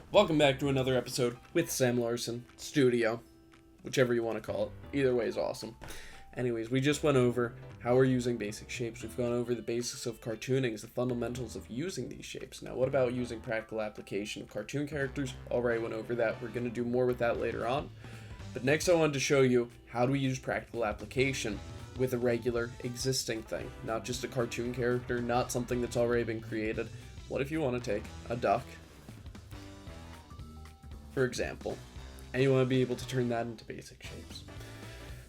Welcome back to another episode with Sam Larson Studio, whichever you want to call it. Either way is awesome. Anyways, we just went over how we're using basic shapes. We've gone over the basics of cartooning, the fundamentals of using these shapes. Now, what about using practical application of cartoon characters? Already went over that. We're going to do more with that later on. But next I wanted to show you how do we use practical application with a regular existing thing. Not just a cartoon character, not something that's already been created. What if you want to take a duck, for example, and you want to be able to turn that into basic shapes?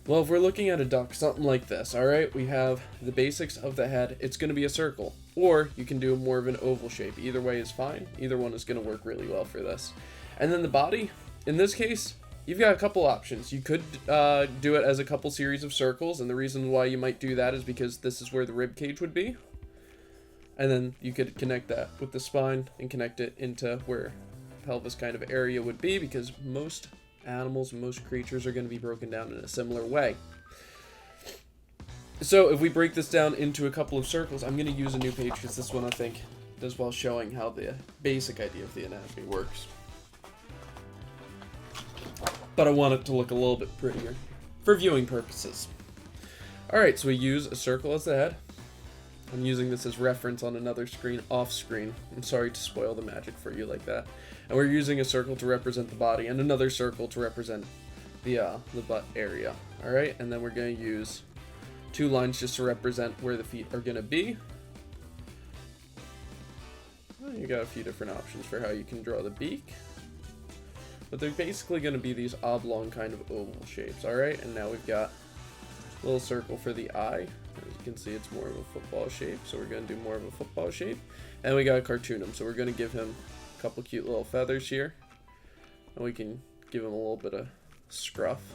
Well, if we're looking at a duck, something like this, alright? We have the basics of the head. It's going to be a circle, or you can do more of an oval shape. Either way is fine. Either one is going to work really well for this. And then the body, in this case, you've got a couple options. You could do it as a couple series of circles, and the reason why you might do that is because this is where the rib cage would be. And then you could connect that with the spine and connect it into where pelvis kind of area would be, because most animals, most creatures are going to be broken down in a similar way. So if we break this down into a couple of circles, I'm going to use a new page because this one I think does well showing how the basic idea of the anatomy works. But I want it to look a little bit prettier for viewing purposes. Alright, so we use a circle as the head. I'm using this as reference on another screen, off screen. I'm sorry to spoil the magic for you like that. And we're using a circle to represent the body and another circle to represent the butt area. Alright, and then we're going to use two lines just to represent where the feet are going to be. Well, you got a few different options for how you can draw the beak. But they're basically going to be these oblong kind of oval shapes. Alright, and now we've got a little circle for the eye. As you can see, it's more of a football shape, so we're going to do more of a football shape. And we got to cartoon him, so we're going to give him a couple cute little feathers here. And we can give him a little bit of scruff.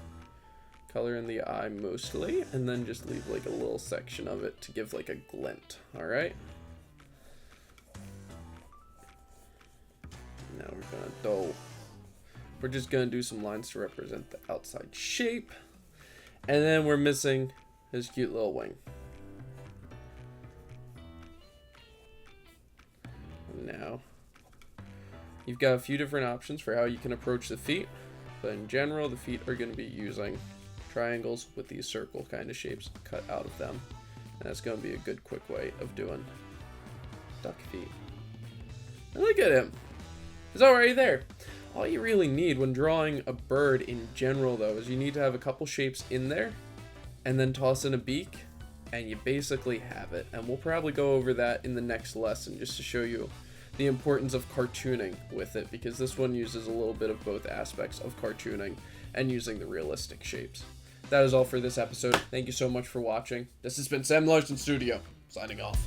Color in the eye mostly, and then just leave like a little section of it to give like a glint. Alright. Now we're going to We're just going to do some lines to represent the outside shape. And then we're missing his cute little wing. Now, you've got a few different options for how you can approach the feet. But in general, the feet are going to be using triangles with these circle kind of shapes cut out of them. And that's going to be a good quick way of doing duck feet. And look at him. He's already there. All you really need when drawing a bird in general, though, is you need to have a couple shapes in there and then toss in a beak, and you basically have it. And we'll probably go over that in the next lesson just to show you the importance of cartooning with it, because this one uses a little bit of both aspects of cartooning and using the realistic shapes. That is all for this episode. Thank you so much for watching. This has been Sam Larson Studio, signing off.